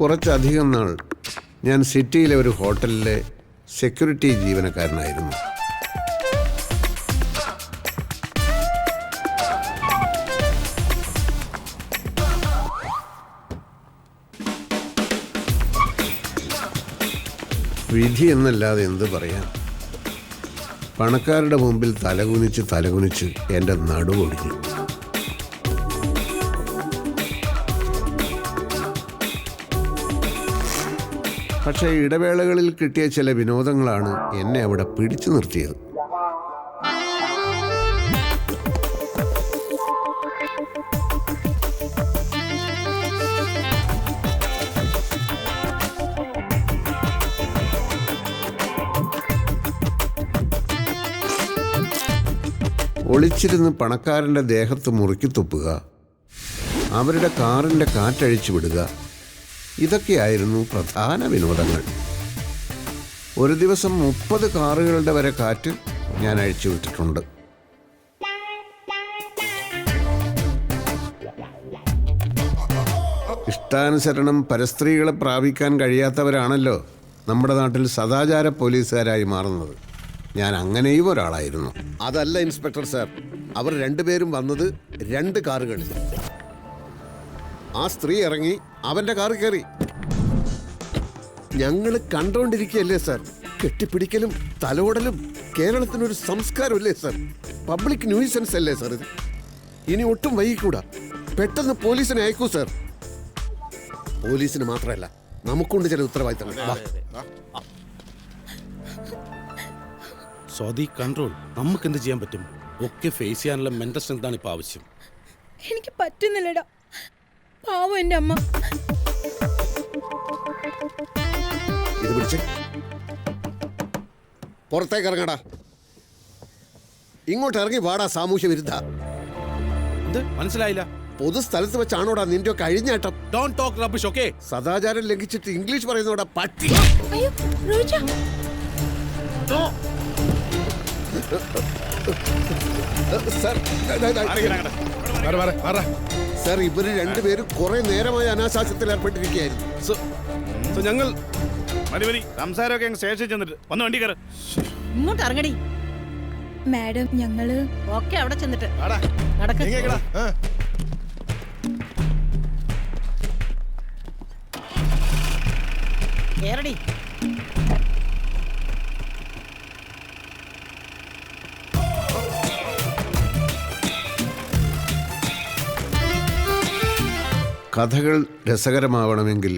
കുറച്ചധികം നാൾ ഞാൻ സിറ്റിയിലെ ഒരു ഹോട്ടലിലെ സെക്യൂരിറ്റി ജീവനക്കാരനായിരുന്നു. വിധി എന്നല്ലാതെ എന്ത് പറയാം. പണക്കാരുടെ മുമ്പിൽ തലകുനിച്ച് എൻ്റെ നടുവൊടിഞ്ഞു. പക്ഷേ ഇടവേളകളിൽ കിട്ടിയ ചില വിനോദങ്ങളാണ് എന്നെ അവിടെ പിടിച്ചു നിർത്തിയത്. ഒളിച്ചിരുന്ന് പണക്കാരൻ്റെ ദേഹത്ത് മുറുക്കി തുപ്പുക, അവരുടെ കാറിൻ്റെ കാറ്റഴിച്ചു വിടുക, ഇതൊക്കെയായിരുന്നു പ്രധാന വിനോദങ്ങൾ. ഒരു ദിവസം 30 കാറുകളുടെ വരെ കാറ്റ് ഞാൻ അഴിച്ചു വിട്ടിട്ടുണ്ട്. ഇഷ്ടാനുസരണം പരസ്ത്രീകളെ പ്രാപിക്കാൻ കഴിയാത്തവരാണല്ലോ നമ്മുടെ നാട്ടിൽ സദാചാര പോലീസുകാരായി മാറുന്നത്. ഞാൻ അങ്ങനെയും ഒരാളായിരുന്നു. അതല്ല ഇൻസ്പെക്ടർ സാർ, അവർ രണ്ടുപേരും വന്നത് 2 കാറുകളിൽ. ആ സ്ത്രീ ഇറങ്ങി അവൻ്റെ കാറ് കയറി. ഞങ്ങൾ കണ്ടുകൊണ്ടിരിക്കുകയല്ലേ സാർ. കെട്ടിപ്പിടിക്കലും തലോടലും കേരളത്തിനൊരു സംസ്കാരമല്ലേ സാർ? പബ്ലിക് ന്യൂസൻസ് അല്ലേ സാർ ഇത്? ഇനി ഒട്ടും വൈകിക്കൂടാ. പെട്ടെന്ന് പോലീസിനെ അയക്കൂ സാർ. പോലീസിന് മാത്രമല്ല, നമുക്കുണ്ട് ചില ഉത്തരവാദിത്തങ്ങൾ. സ്വാതി, കൺട്രോൾ. നമുക്ക് എന്ത് ചെയ്യാൻ പറ്റും? ഒക്കെ ഫേസ് ചെയ്യാനുള്ള മെന്റൽ സ്ട്രെങ്താണ് ഇപ്പൊ ആവശ്യം. എനിക്ക് പറ്റുന്നില്ലടാ, പാവം എൻ്റെ അമ്മ. ഇത് പിടിച്ച് പുറത്തേക്ക് ഇറങ്ങടാ. ഇങ്ങോട്ട് ഇറങ്ങി വാടാ സാമൂഹ്യ വിരുദ്ധ. മനസ്സിലായില്ല? പൊതുസ്ഥലത്ത് വെച്ചാണോടാ നിന്റെ കഴിഞ്ഞാട്ടം? Don't talk rubbish, okay? സദാചാരം ലംഘിച്ചിട്ട് ഇംഗ്ലീഷ് പറയുന്നോടാ പട്ടി. അയ്യോ റോജ, സർ, ഇവര് രണ്ടുപേരും കുറെ നേരമായി അനാശാസ്യത്തിൽ ഏർപ്പെട്ടിരിക്കുകയായിരുന്നു. ഞങ്ങൾ സംസാരമൊക്കെ സ്റ്റേഷനിൽ ചെന്നിട്ട് വന്ന് വണ്ടി കയറി ഇങ്ങോട്ട് ഇറങ്ങടി. മാഡം, ഞങ്ങള് ഓക്കെ അവിടെ ചെന്നിട്ട് നടക്ക. കേറടി. കഥകൾ രസകരമാവണമെങ്കിൽ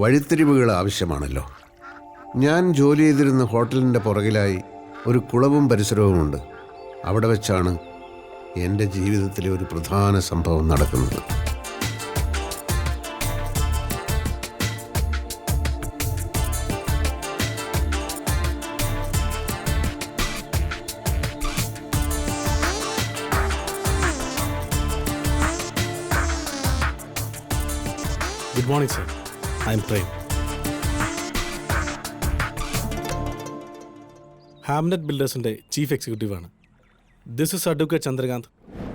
വഴിത്തിരിവുകൾ ആവശ്യമാണല്ലോ. ഞാൻ ജോലി ചെയ്തിരുന്ന ഹോട്ടലിൻ്റെ പുറകിലായി ഒരു കുളവും പരിസരവുമുണ്ട്. അവിടെ വെച്ചാണ് എൻ്റെ ജീവിതത്തിലെ ഒരു പ്രധാന സംഭവം നടക്കുന്നത്. Good morning sir, I'm Prem. Hamnet ബിൽഡേഴ്സിൻ്റെ ചീഫ് എക്സിക്യൂട്ടീവാണ്. ദിസ് ഇസ് അഡ്വക്കേറ്റ് ചന്ദ്രകാന്ത്,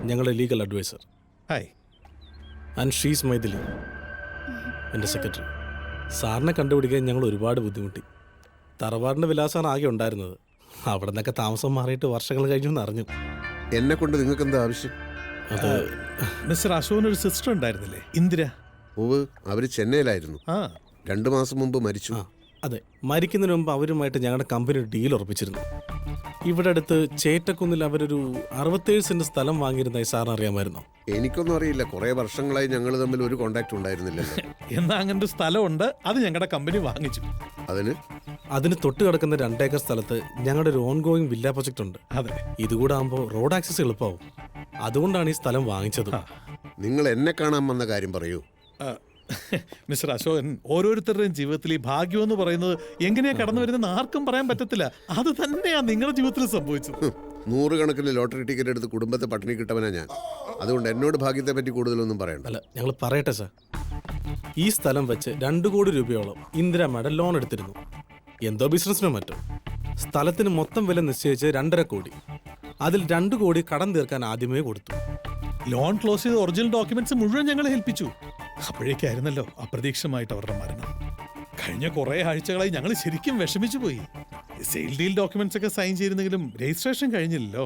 ഞങ്ങളുടെ legal adviser. Hi. And she's Maithili, എൻ്റെ സെക്രട്ടറി. സാറിനെ കണ്ടുപിടിക്കാൻ ഞങ്ങൾ ഒരുപാട് ബുദ്ധിമുട്ടി. തറവാടിൻ്റെ വിലാസമാണ് ആകെ ഉണ്ടായിരുന്നത്. അവിടെ നിന്നൊക്കെ താമസം മാറിയിട്ട് വർഷങ്ങൾ കഴിഞ്ഞു എന്ന് അറിഞ്ഞു. എന്നെ കൊണ്ട് നിങ്ങൾക്ക് എന്താ ആവശ്യം? അത് മിസ്റ്റർ അശോകന് ഒരു സിസ്റ്റർ ഉണ്ടായിരുന്നില്ലേ, ഇന്ദിര? അവര് ചെന്നൈയിലായിരുന്നു. 2 മാസം മുമ്പ് മരിച്ചു. അതെ, മരിക്കുന്നതിന് മുമ്പ് അവരുമായിട്ട് ഞങ്ങളുടെ കമ്പനി ഡീൽ ഉറപ്പിച്ചിരുന്നു. ഇവിടെ അടുത്ത് ചേറ്റക്കുന്നിൽ അവരൊരു 67 സെന്റ് സ്ഥലം വാങ്ങിയിരുന്നായി സാറിന് അറിയാമായിരുന്നോ? എനിക്കൊന്നും അറിയില്ല. കുറെ വർഷങ്ങളായി ഞങ്ങൾ തമ്മിൽ ഒരു കോണ്ടാക്ട് ഉണ്ടായിരുന്നില്ലല്ലോ. എന്നാ അങ്ങനെ ഒരു സ്ഥലമുണ്ട്, അത് ഞങ്ങളുടെ കമ്പനി വാങ്ങിച്ചു. അതിന് തൊട്ട് കിടക്കുന്ന 2 ഏക്കർ സ്ഥലത്ത് ഞങ്ങളുടെ ഒരു ഓൺഗോയിങ് വില്ല പ്രൊജക്ട് ഉണ്ട്. അതെ, ഇതുകൂടെ ആകുമ്പോൾ റോഡ് ആക്സസ് എളുപ്പമാവും. അതുകൊണ്ടാണ് ഈ സ്ഥലം വാങ്ങിച്ചത്. നിങ്ങൾ എന്നെ കാണാൻ വന്ന കാര്യം പറയൂ. മിസ്റ്റർ അശോകൻ, ഓരോരുത്തരുടെയും ജീവിതത്തിൽ ഈ ഭാഗ്യം എന്ന് പറയുന്നത് എങ്ങനെയാ കടന്നു വരുന്നതെന്ന് ആർക്കും പറയാൻ പറ്റത്തില്ല. അത് തന്നെയാ നിങ്ങളുടെ ജീവിതത്തിൽ സംഭവിച്ചത്. 100 കണക്കിന് ലോട്ടറി ടിക്കറ്റ് എടുത്ത് കുടുംബത്തെ പട്ടിണി കിട്ടവനാ ഞാൻ. അതുകൊണ്ട് എന്നോട് ഭാഗ്യത്തെ പറ്റി കൂടുതലൊന്നും പറയണ്ട. അല്ല, ഞങ്ങൾ പറയട്ടെ സാർ. ഈ സ്ഥലം വെച്ച് 2 കോടി രൂപയോളം ഇന്ദിര മാഡം ലോൺ എടുത്തിരുന്നു. എന്തോ ബിസിനസ്സിനോ മറ്റോ. സ്ഥലത്തിന് മൊത്തം വില നിശ്ചയിച്ച് 2.5 കോടി. അതിൽ 2 കോടി കടം തീർക്കാൻ ആദ്യമേ കൊടുത്തു. ലോൺ ക്ലോസ് ചെയ്ത് ഒറിജിനൽ ഡോക്യുമെന്റ്സ് മുഴുവൻ ഞങ്ങളെ ഏൽപ്പിച്ചു. അപ്പോഴേക്കായിരുന്നല്ലോ അപ്രതീക്ഷിതമായിട്ട് അവരുടെ മരണം. കഴിഞ്ഞ കുറെ ആഴ്ചകളായി ഞങ്ങൾ ശരിക്കും വിഷമിച്ചു പോയി. സെയിൽ ഡീൽ ഡോക്യുമെന്റ്സ് ഒക്കെ സൈൻ ചെയ്തിരുന്നെങ്കിലും രജിസ്ട്രേഷൻ കഴിഞ്ഞില്ലല്ലോ.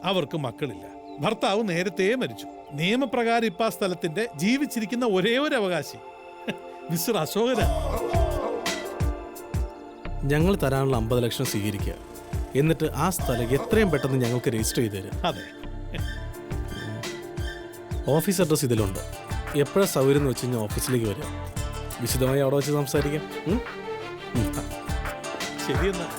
അവർക്ക് മക്കളില്ല, ഭർത്താവ് നേരത്തെ മരിച്ചു. നിയമപ്രകാരം ഇപ്പൊ ആ സ്ഥലത്തിന്റെ ജീവിച്ചിരിക്കുന്ന ഒരേ ഒരു അവകാശി മിസ്റ്റർ അശോകന. ഞങ്ങൾ തരാനുള്ള 50 ലക്ഷം സ്വീകരിക്കുക, എന്നിട്ട് ആ സ്ഥലം എത്രയും പെട്ടെന്ന് ഞങ്ങൾക്ക് രജിസ്റ്റർ ചെയ്ത് തരും. അതെ, ഓഫീസ് അഡ്രസ് ഇതിലുണ്ട്. എപ്പോഴാണ് സൗകര്യം എന്ന് വെച്ച് കഴിഞ്ഞാൽ ഓഫീസിലേക്ക് വരിക. വിശദമായി അവിടെ വെച്ച് സംസാരിക്കാം. ശരിയെന്നാ.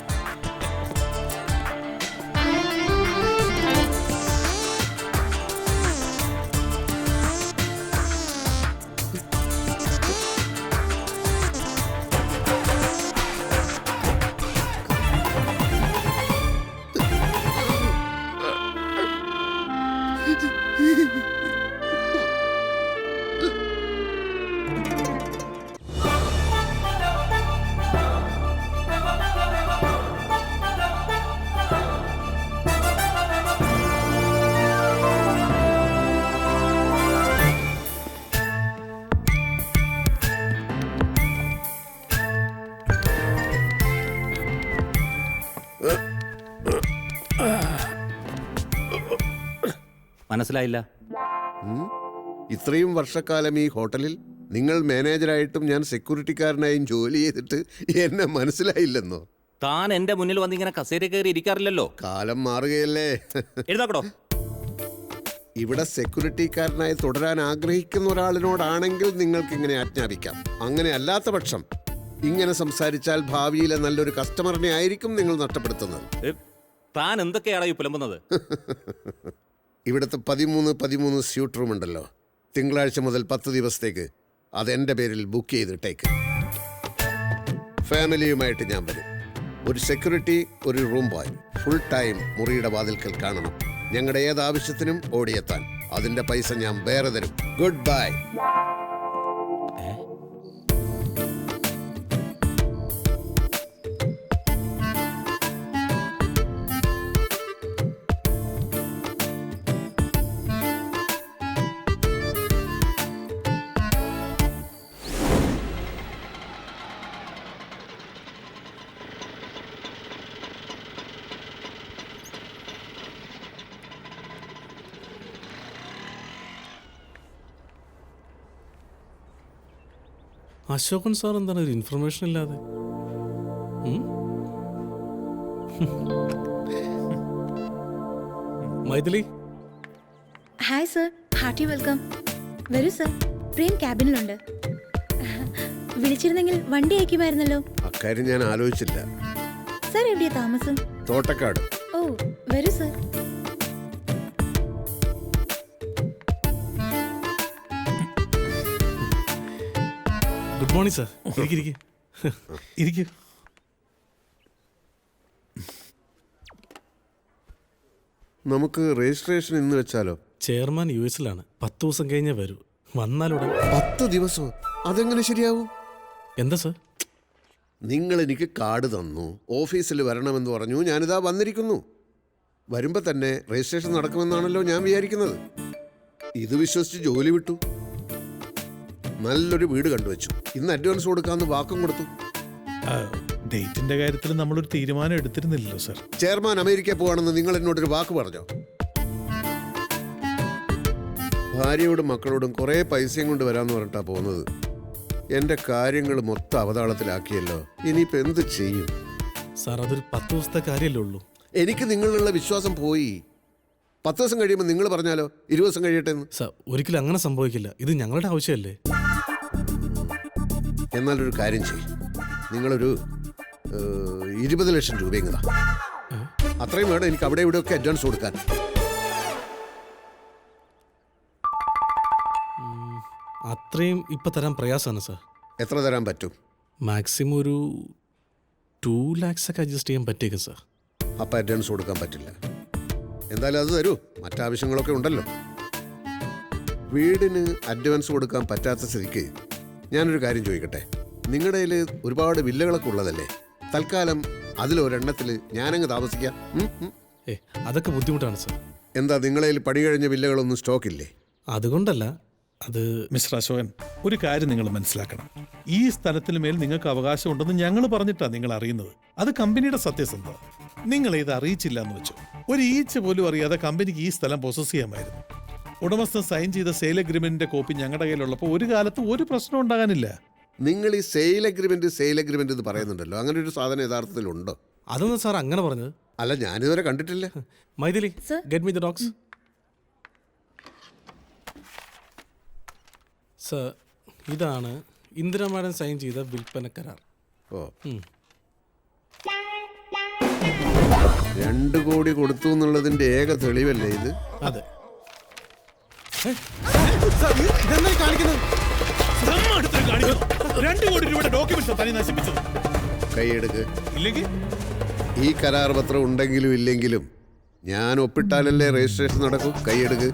മനസ്സിലായില്ല. ഇത്രയും വർഷക്കാലം ഈ ഹോട്ടലിൽ നിങ്ങൾ മാനേജറായിട്ടും ഞാൻ സെക്യൂരിറ്റിക്കാരനായും ജോലി ചെയ്തിട്ട് എന്നെ മനസ്സിലായില്ലെന്നോ? താൻ എന്റെ മുന്നിൽ വന്നിങ്ങനെ കസേര കയറി ഇരിക്കാറില്ലല്ലോ. കാലം മാറുകയല്ലേ. എഴുതാക്കടോ. ഇവിടെ സെക്യൂരിറ്റിക്കാരനായി തുടരാൻ ആഗ്രഹിക്കുന്ന ഒരാളിനോടാണെങ്കിൽ നിങ്ങൾക്ക് ഇങ്ങനെ ആജ്ഞാപിക്കാം. അങ്ങനെ അല്ലാത്ത പക്ഷം ഇങ്ങനെ സംസാരിച്ചാൽ ഭാവിയിലെ നല്ലൊരു കസ്റ്റമറിനെ ആയിരിക്കും നിങ്ങൾ നഷ്ടപ്പെടുത്തുന്നത്. താൻ എന്തൊക്കെയാണ് ഈ പുലമ്പുന്നത്? ഇവിടുത്തെ 13 സ്യൂട്ട് റൂം ഉണ്ടല്ലോ, തിങ്കളാഴ്ച മുതൽ 10 ദിവസത്തേക്ക് അതെൻ്റെ പേരിൽ ബുക്ക് ചെയ്തിട്ടേക്ക്. ഫാമിലിയുമായിട്ട് ഞാൻ വരും. ഒരു സെക്യൂരിറ്റി, ഒരു റൂം ബോയ്, ഫുൾ ടൈം മുറിയുടെ വാതിൽക്കൽ കാണണം. ഞങ്ങളുടെ ഏതാവശ്യത്തിനും ഓടിയെത്താൻ. അതിൻ്റെ പൈസ ഞാൻ വേറെ തരും. Good bye. അശോകൻ സാർ എന്താണ് ഒരു ഇൻഫർമേഷൻ ഇല്ലാതെ? Maithili. Hi sir, hearty welcome. വരൂ സർ, പ്രേം ക്യാബിനിലുണ്ട്. വിളിച്ചിരുന്നെങ്കിൽ വണ്ടി അയക്കുമായിരുന്നല്ലോ. അക്കാര്യം ഞാൻ ആലോചിച്ചില്ല. സർ എവിടെയാ താമസം? തോട്ടക്കാട്. ഓ, വരൂ സർ. Good morning sir. ഇരിക്കൂ. നമുക്ക് രജിസ്ട്രേഷൻ ഇന്ന് വെച്ചാലോ? ചെയർമാൻ US-ലാണ്. 10 ദിവസം കഴിഞ്ഞേ വരൂ. വന്നാലുടൻ. 10 ദിവസമോ? അതെങ്ങനെ ശരിയാവും? എന്താ സാർ? നിങ്ങൾ എനിക്ക് കാർഡ് തന്നു, ഓഫീസിൽ വരണമെന്ന് പറഞ്ഞു, ഞാനിതാ വന്നിരിക്കുന്നു. വരുമ്പോൾ തന്നെ രജിസ്ട്രേഷൻ നടക്കുമെന്നാണല്ലോ ഞാൻ വിചാരിക്കുന്നത്. ഇത് വിശ്വസിച്ച് ജോലി വിട്ടു. നല്ലൊരു വീട് കണ്ടുവച്ചു. ഇന്ന് അഡ്വാൻസ് കൊടുക്കാമെന്ന് വാക്കും കൊടുത്തു. ഡേറ്റിന്റെ കാര്യത്തിൽ നമ്മളൊരു തീരുമാനം എടുത്തിരുന്നില്ലല്ലോ സർ. ചെയർമാൻ അമേരിക്ക പോവാണെന്ന് നിങ്ങൾ എന്നോടൊരു വാക്ക് പറഞ്ഞോ? ഭാര്യയോടും മക്കളോടും കുറേ പൈസയും കൊണ്ട് വരാമെന്ന് പറഞ്ഞിട്ടാ പോകുന്നത്. എൻ്റെ കാര്യങ്ങൾ മൊത്തം അവതാളത്തിലാക്കിയല്ലോ. ഇനിയിപ്പോൾ എന്ത് ചെയ്യും? സാർ, അതൊരു 10 ദിവസത്തെ കാര്യമല്ലേ ഉള്ളൂ. എനിക്ക് നിങ്ങളിലുള്ള വിശ്വാസം പോയി. 10 ദിവസം കഴിയുമ്പോൾ നിങ്ങൾ പറഞ്ഞാലോ 20 ദിവസം കഴിയട്ടെ എന്ന്. സാർ, ഒരിക്കലും അങ്ങനെ സംഭവിക്കില്ല. ഇത് ഞങ്ങളുടെ ആവശ്യമല്ലേ. എന്നാലൊരു കാര്യം ചെയ്യും, നിങ്ങളൊരു 20 ലക്ഷം രൂപയും കൂടാ. അത്രയും വേണം എനിക്ക് അവിടെ ഇവിടെയൊക്കെ അഡ്വാൻസ് കൊടുക്കാൻ. അത്രയും ഇപ്പം തരാൻ പ്രയാസമാണ് സാർ. എത്ര തരാൻ പറ്റും? മാക്സിമം ഒരു 2 lakhs ഒക്കെ അഡ്ജസ്റ്റ് ചെയ്യാൻ പറ്റിയേക്കും സാർ. അപ്പം അഡ്വാൻസ് കൊടുക്കാൻ പറ്റില്ല. എന്തായാലും അത് തരൂ, മറ്റാവശ്യങ്ങളൊക്കെ ഉണ്ടല്ലോ. വീടിന് അഡ്വാൻസ് കൊടുക്കാൻ പറ്റാത്ത സ്ഥിതിക്ക് ഞാനൊരു കാര്യം ചോദിക്കട്ടെ. നിങ്ങളുടെ കയ്യിൽ ഒരുപാട് വില്ലകളൊക്കെ ഉള്ളതല്ലേ? തൽക്കാലം അതിലൊരെണ്ണത്തിൽ ഞാനങ്ങ് താമസിക്കാം. അതൊക്കെ ബുദ്ധിമുട്ടാണ് സാർ. എന്താ നിങ്ങളുടെ കയ്യിൽ പണി കഴിഞ്ഞ വില്ലകളൊന്നും സ്റ്റോക്കില്ലേ? അതുകൊണ്ടല്ല, അത് മിസ്റ്റർ അശോകൻ, ഒരു കാര്യം നിങ്ങൾ മനസ്സിലാക്കണം. ഈ സ്ഥലത്തിന് മേൽ നിങ്ങൾക്ക് അവകാശമുണ്ടെന്ന് ഞങ്ങൾ പറഞ്ഞിട്ടാണ് നിങ്ങൾ അറിയുന്നത്. അത് കമ്പനിയുടെ സത്യസന്ധത. നിങ്ങൾ ഇത് അറിയിച്ചില്ല എന്ന് വെച്ചു. ഒരു ഈച്ച പോലും അറിയാതെ കമ്പനിക്ക് ഈ സ്ഥലം പൊസസ് ചെയ്യാമായിരുന്നു. ഉടമസ്ഥൻ സൈൻ ചെയ്ത സെയിൽ അഗ്രിമെന്റിന്റെ കോപ്പി ഞങ്ങളുടെ കയ്യിലുള്ളപ്പോൾ ഒരു കാലത്ത് ഒരു പ്രശ്നം ഉണ്ടാകാനില്ല. നിങ്ങൾ ഈ സെയിൽ അഗ്രിമെന്റ് എന്ന് പറയുന്നുണ്ടല്ലോ, അങ്ങനെ ഒരു സാധനം യഥാർത്ഥത്തിലുണ്ടോ? അതൊന്നും സാർ അങ്ങനെ പറഞ്ഞത്. അല്ല, ഞാനിതുവരെ കണ്ടിട്ടില്ല. Maithili, Sir. Get me the dogs. Sir, ഇതാണ് ഇന്ദിര മാഡം സൈൻ ചെയ്ത വിൽപ്പന കരാർ. ഓ, 2 കോടി കൊടുത്തു എന്നുള്ളതിന്റെ ഏക തെളിവല്ലേ ഇത്? അതെ. ഇതെന്തായി കാണിക്കുന്നത്? 2 കോടി രൂപയുടെ ഡോക്യുമെന്റ്സ് തനി നശിപ്പിച്ചത്. കൈയെടുക്ക്. ഇല്ലെങ്കിൽ ഈ കരാർ പത്രം ഉണ്ടെങ്കിലും ഇല്ലെങ്കിലും ഞാൻ ഒപ്പിട്ടാലല്ലേ രജിസ്ട്രേഷൻ നടക്കും. കൈയെടുക്ക്.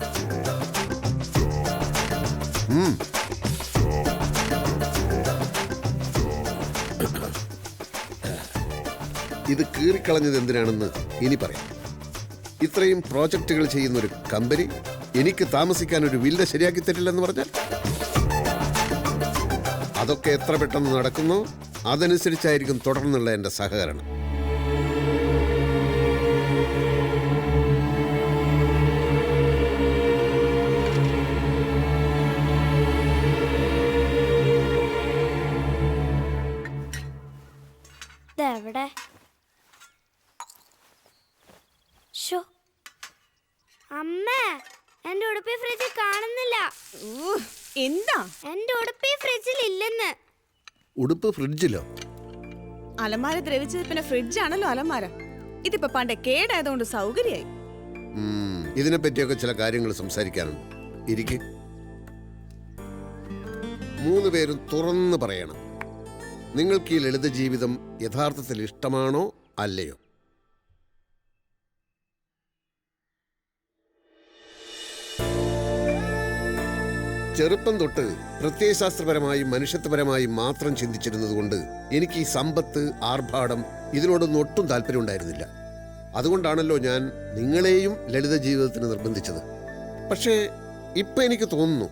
ഇത് കീറിക്കളഞ്ഞത് എന്തിനാണെന്ന് ഇനി പറയാം. ഇത്രയും പ്രോജക്റ്റുകൾ ചെയ്യുന്ന ഒരു കമ്പനി എനിക്ക് താമസിക്കാൻ ഒരു വില്ല ശരിയാക്കി തരില്ലെന്ന് പറഞ്ഞാൽ, അതൊക്കെ എത്ര പെട്ടെന്ന് നടക്കുന്നോ അതനുസരിച്ചായിരിക്കും തുടർന്നുള്ള എൻ്റെ സഹകരണം. ഇതെവിടെ? ശോ, അമ്മേ, എന്റെ ഉടുപ്പി ഫ്രിഡ്ജിൽ കാണുന്നില്ല. എന്താ? എന്റെ ഉടുപ്പി ഫ്രിഡ്ജിൽ ഇല്ലെന്ന്. ഉടുപ്പ് ഫ്രിഡ്ജിലോ? അലമാര ദ്രവിച്ചത് പിന്നെ ഫ്രിഡ്ജാണല്ലോ അലമാര. ഇതിപ്പോ പണ്ടേ കേടായതുകൊണ്ട് സൗകര്യായി. ഇതിനെപ്പറ്റിയൊക്കെ ചില കാര്യങ്ങൾ സംസാരിക്കാനുണ്ട്. ഇരിക്ക്. 3 പേരും തുറന്ന് പറയണം, നിങ്ങൾക്ക് ഈ ലളിത ജീവിതം യഥാർത്ഥത്തിൽ ഇഷ്ടമാണോ അല്ലയോ? ചെറുപ്പം തൊട്ട് പ്രത്യയശാസ്ത്രപരമായും മനുഷ്യത്വപരമായും മാത്രം ചിന്തിച്ചിരുന്നതുകൊണ്ട് എനിക്ക് ഈ സമ്പത്ത്, ആർഭാടം ഇതിനോടൊന്നും ഒട്ടും താല്പര്യം ഉണ്ടായിരുന്നില്ല. അതുകൊണ്ടാണല്ലോ ഞാൻ നിങ്ങളെയും ലളിത ജീവിതത്തിന് നിർബന്ധിച്ചത്. പക്ഷേ ഇപ്പം എനിക്ക് തോന്നുന്നു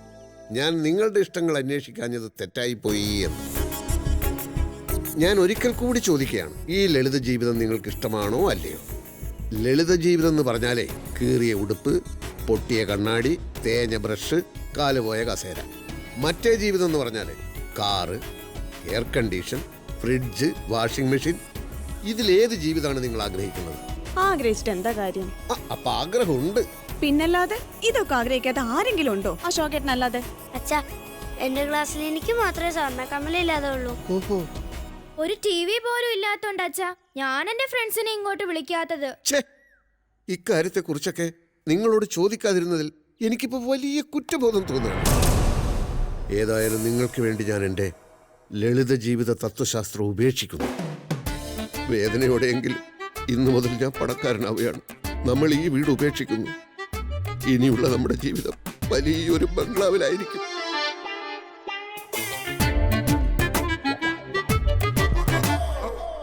ഞാൻ നിങ്ങളുടെ ഇഷ്ടങ്ങൾ അന്വേഷിക്കാഞ്ഞത് തെറ്റായിപ്പോയി എന്ന്. ഞാൻ ഒരിക്കൽ കൂടി ചോദിക്കുകയാണ്, ഈ ലളിത ജീവിതം നിങ്ങൾക്ക് ഇഷ്ടമാണോ അല്ലയോ? ലളിത ജീവിതം എന്ന് പറഞ്ഞാലേ കീറിയ ഉടുപ്പ്, പൊട്ടിയ കണ്ണാടി, തേഞ്ഞ ബ്രഷ്, കാലുപോയ കസേര. മറ്റേ ജീവിതം എന്ന് പറഞ്ഞാൽ car, air condition, fridge, washing machine. ഇതിലേത് ജീവിതമാണ് നിങ്ങൾ ആഗ്രഹിക്കുന്നത്? ആഗ്രഹിച്ചിട്ട് എന്താ കാര്യം? അപ്പൊ ആഗ്രഹമുണ്ട്. പിന്നല്ലാതെ ഇതൊക്കെ ആഗ്രഹിക്കാത്ത ആരെങ്കിലും ഉണ്ടോ അശോകേട്ടനല്ലാതെ? അച്ഛാ, എന്റെ ക്ലാസ്സിൽ എനിക്ക് മാത്രമേ സ്വർണ്ണ കമ്മല് ഇല്ലാതെ ഉള്ളൂ. ഓഹോ, ഒരു TV പോലും ഇല്ലാത്തോണ്ട് അച്ഛാ ഞാൻ എന്റെ ഫ്രണ്ട്സിനെ ഇങ്ങോട്ട് വിളിക്കാത്തത്. ഛേ, ഇക്കാര്യത്തെ കുറിച്ചൊക്കെ നിങ്ങളോട് ചോദിക്കാതിരുന്നതിൽ എനിക്കിപ്പോ വലിയ കുറ്റബോധം തോന്നുന്നു. ഏതായാലും നിങ്ങൾക്ക് വേണ്ടി ഞാൻ എൻ്റെ ലളിത ജീവിത തത്വശാസ്ത്രം ഉപേക്ഷിക്കുന്നു. വേദനയോടെയെങ്കിലും ഇന്നു മുതൽ ഞാൻ പണക്കാരനാവുകയാണ്. നമ്മൾ ഈ വീട് ഉപേക്ഷിക്കുന്നു. ഇനിയുള്ള നമ്മുടെ ജീവിതം വലിയൊരു ബംഗ്ലാവിലായിരിക്കും.